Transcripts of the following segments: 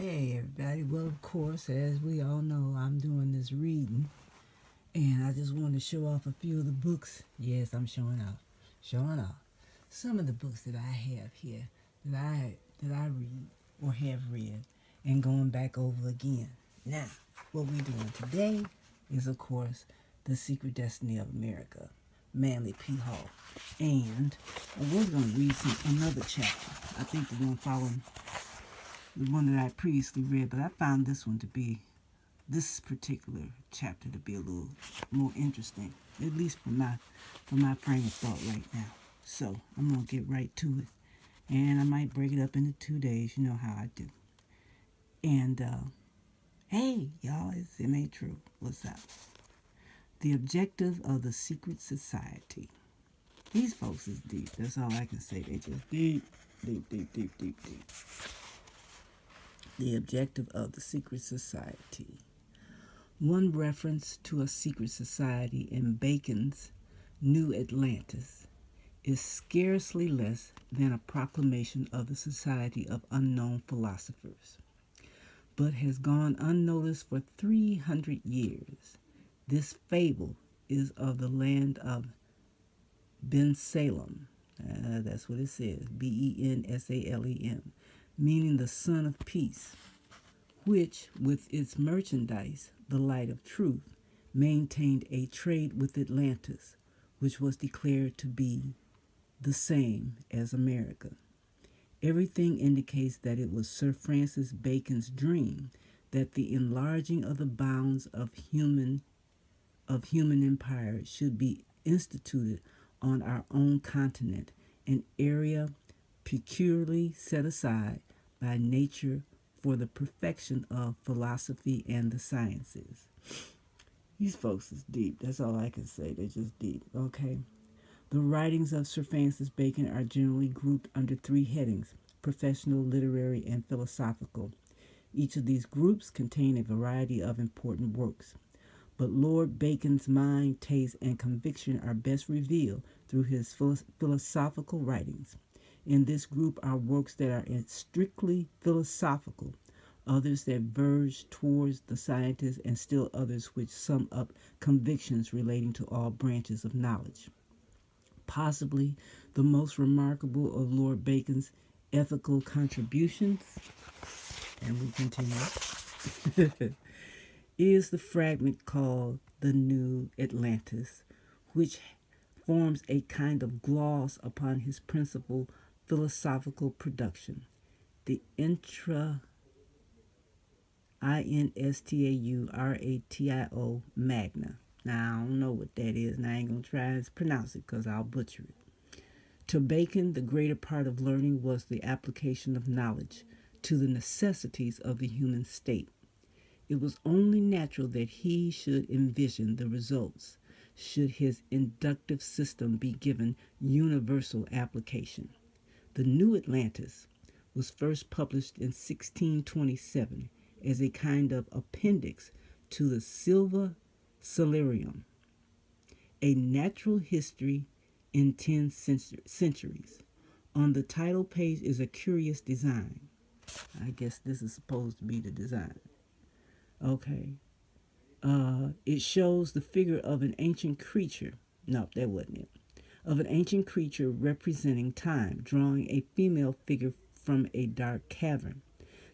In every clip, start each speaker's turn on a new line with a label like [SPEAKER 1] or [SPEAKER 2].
[SPEAKER 1] Hey everybody, well of course as we all know I'm doing this reading and I just want to show off a few of the books. Yes, I'm showing off some of the books that I have here that I read or have read and going back over again. Now, what we're doing today is of course The Secret Destiny of America, Manly P. Hall. And we're going to read another chapter. I think the one following the one that I previously read, but I found this particular chapter to be a little more interesting, at least for my frame of thought right now. So I'm gonna get right to it, and I might break it up into 2 days. You know how I do. And hey, y'all, it ain't true. What's up? The objective of the secret society. These folks is deep. That's all I can say. They just deep, deep, deep, deep, deep, deep. The objective of the secret society. One reference to a secret society in Bacon's New Atlantis is scarcely less than a proclamation of the Society of Unknown Philosophers, but has gone unnoticed for 300 years. This fable is of the land of Bensalem. That's what it says, Bensalem, meaning the son of peace, which, with its merchandise, the light of truth, maintained a trade with Atlantis, which was declared to be the same as America. Everything indicates that it was Sir Francis Bacon's dream that the enlarging of the bounds of human empire should be instituted on our own continent, an area peculiarly set aside by nature for the perfection of philosophy and the sciences. These folks is deep. That's all I can say. They're just deep. Okay. The writings of Sir Francis Bacon are generally grouped under three headings: professional, literary, and philosophical. Each of these groups contain a variety of important works. But Lord Bacon's mind, taste, and conviction are best revealed through his philosophical writings. In this group are works that are strictly philosophical, others that verge towards the scientist, and still others which sum up convictions relating to all branches of knowledge. Possibly the most remarkable of Lord Bacon's ethical contributions, and we continue, is the fragment called The New Atlantis, which forms a kind of gloss upon his principal philosophical production, the Instauratio Magna. Now, I don't know what that is, and I ain't going to try to pronounce it because I'll butcher it. To Bacon, the greater part of learning was the application of knowledge to the necessities of the human state. It was only natural that he should envision the results should his inductive system be given universal application. The New Atlantis was first published in 1627 as a kind of appendix to the Silva Solarium, a natural history in 10 centuries. On the title page is a curious design. I guess this is supposed to be the design. Okay. It shows the figure of an ancient creature. No, that wasn't it. Of an ancient creature representing time, drawing a female figure from a dark cavern.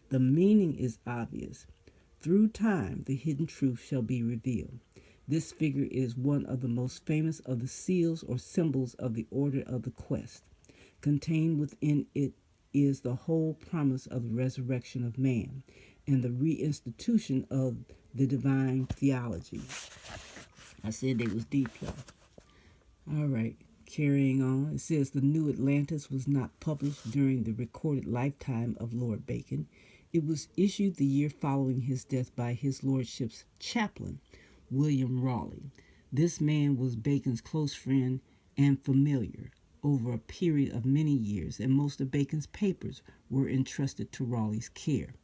[SPEAKER 1] The meaning is obvious. Through time, the hidden truth shall be revealed. This figure is one of the most famous of the seals or symbols of the Order of the Quest. Contained within it is the whole promise of the resurrection of man and the reinstitution of the divine theology. I said they was deep, y'all. All right, carrying on. It says the New Atlantis was not published during the recorded lifetime of Lord Bacon. It was issued the year following his death by his lordship's chaplain, William Raleigh. This man was Bacon's close friend and familiar over a period of many years, and most of Bacon's papers were entrusted to Raleigh's care.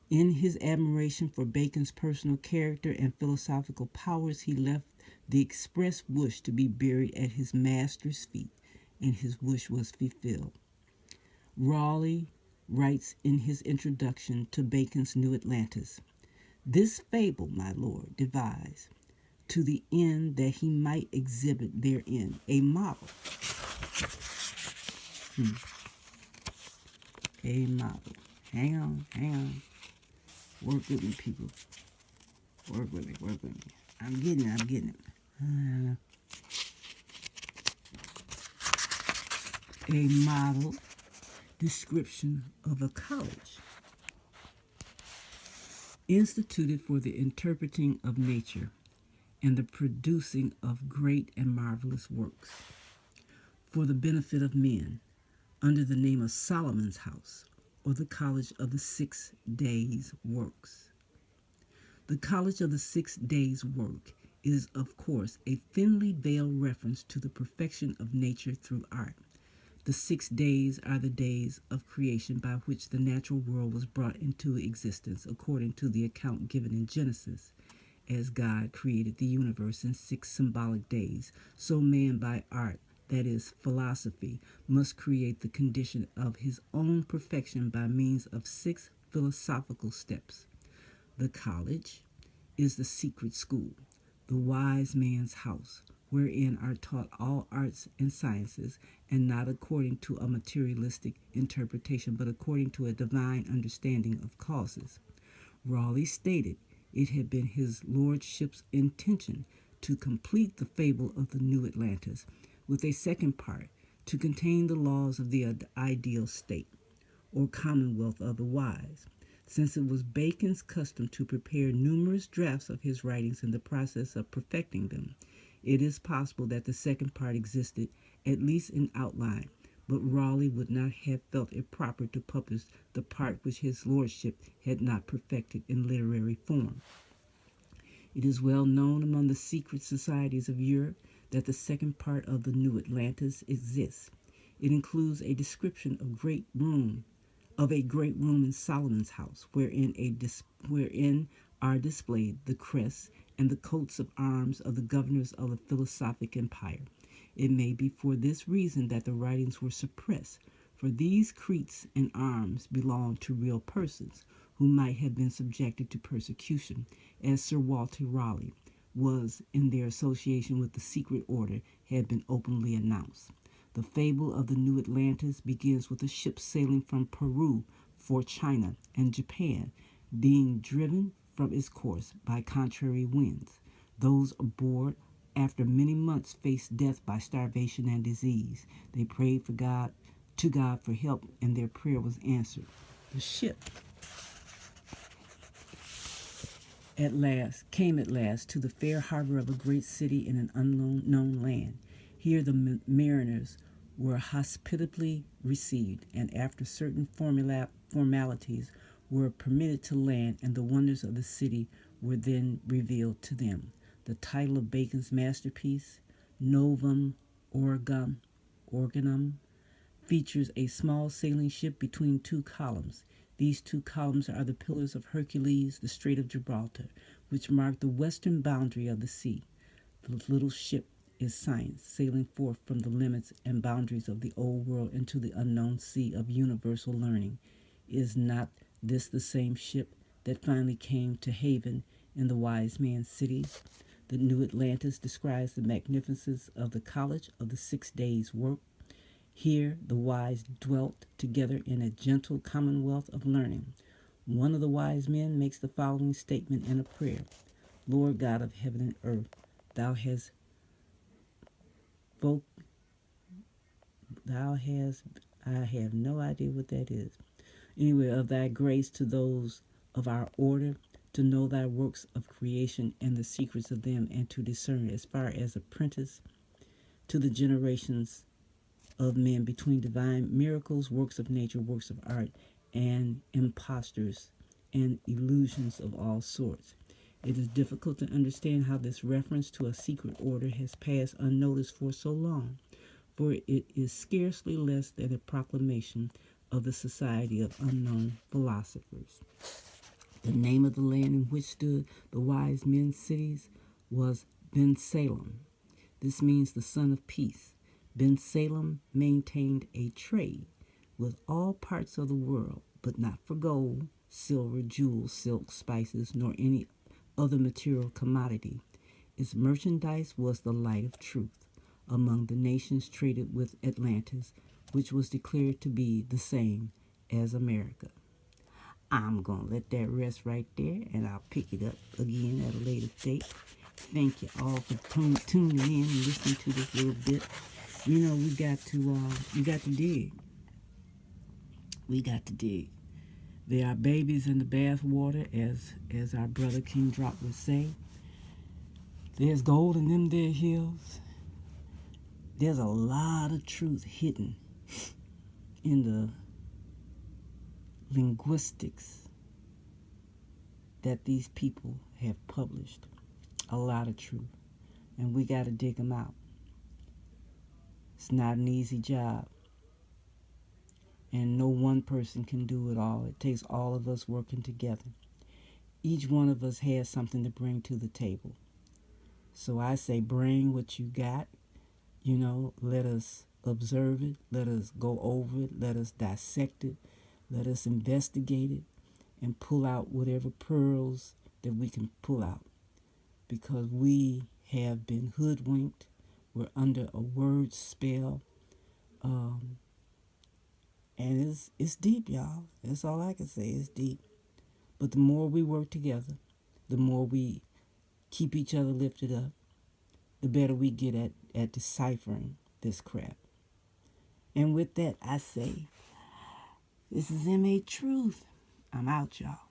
[SPEAKER 1] In his admiration for Bacon's personal character and philosophical powers, he left the express wish to be buried at his master's feet, and his wish was fulfilled. Raleigh writes in his introduction to Bacon's New Atlantis, "This fable, my lord, devised, to the end that he might exhibit therein a model." A model. Hang on, hang on. Work with me, people. Work with me, work with me. I'm getting it, I'm getting it. A model description of a college instituted for the interpreting of nature and the producing of great and marvelous works for the benefit of men, under the name of Solomon's House, or the College of the 6 Days' Works. The College of the 6 Days' Work is, of course, a thinly veiled reference to the perfection of nature through art. The 6 days are the days of creation by which the natural world was brought into existence, according to the account given in Genesis. As God created the universe in 6 symbolic days, so man by art, that is, philosophy, must create the condition of his own perfection by means of 6 philosophical steps. The college is the secret school, the wise man's house, wherein are taught all arts and sciences, and not according to a materialistic interpretation, but according to a divine understanding of causes. Raleigh stated it had been his lordship's intention to complete the fable of the New Atlantis with a second part to contain the laws of the ideal state, or commonwealth of the wise. Since it was Bacon's custom to prepare numerous drafts of his writings in the process of perfecting them, it is possible that the second part existed, at least in outline, but Raleigh would not have felt it proper to publish the part which his lordship had not perfected in literary form. It is well known among the secret societies of Europe that the second part of the New Atlantis exists. It includes a description of a great room in Solomon's house, wherein are displayed the crests and the coats of arms of the governors of the philosophic empire. It may be for this reason that the writings were suppressed, for these crests and arms belonged to real persons, who might have been subjected to persecution, as Sir Walter Raleigh was in their association with the secret order had been openly announced. The fable of the New Atlantis begins with a ship sailing from Peru for China and Japan, being driven from its course by contrary winds. Those aboard, after many months, faced death by starvation and disease. They prayed to God for help, and their prayer was answered. The ship came at last to the fair harbor of a great city in an unknown land. Here the mariners were hospitably received, and after certain formalities were permitted to land, and the wonders of the city were then revealed to them. The title of Bacon's masterpiece, Novum Organum, features a small sailing ship between 2 columns. These 2 columns are the Pillars of Hercules, the Strait of Gibraltar, which mark the western boundary of the sea. The little ship is science, sailing forth from the limits and boundaries of the old world into the unknown sea of universal learning. Is not this the same ship that finally came to haven in the wise man's city? The New Atlantis describes the magnificence of the College of the 6 Days' Work. Here the wise dwelt together in a gentle commonwealth of learning. One of the wise men makes the following statement in a prayer: Lord God of heaven and earth, I have no idea what that is. Anyway, of thy grace to those of our order, to know thy works of creation and the secrets of them, and to discern as far as apprentice to the generations of men between divine miracles, works of nature, works of art, and impostors and illusions of all sorts. It is difficult to understand how this reference to a secret order has passed unnoticed for so long, for it is scarcely less than a proclamation of the Society of Unknown Philosophers. The name of the land in which stood the wise men's cities was Ben Salem. This means the son of peace. Ben Salem maintained a trade. with all parts of the world, but not for gold, silver, jewels, silk, spices, nor any other material commodity. Its merchandise was the light of truth among the nations traded with Atlantis, which was declared to be the same as America. I'm going to let that rest right there, and I'll pick it up again at a later date. Thank you all for tuning in and listening to this little bit. You know, we got to dig. We got to dig. There are babies in the bathwater, as our brother King Drop would say. There's gold in them there hills. There's a lot of truth hidden in the linguistics that these people have published. A lot of truth. And we got to dig them out. It's not an easy job. And no one person can do it all. It takes all of us working together. Each one of us has something to bring to the table. So I say bring what you got. You know, let us observe it. Let us go over it. Let us dissect it. Let us investigate it and pull out whatever pearls that we can pull out. Because we have been hoodwinked. We're under a word spell. And it's deep, y'all. That's all I can say. It's deep. But the more we work together, the more we keep each other lifted up, the better we get at deciphering this crap. And with that, I say, this is M.A. Truth. I'm out, y'all.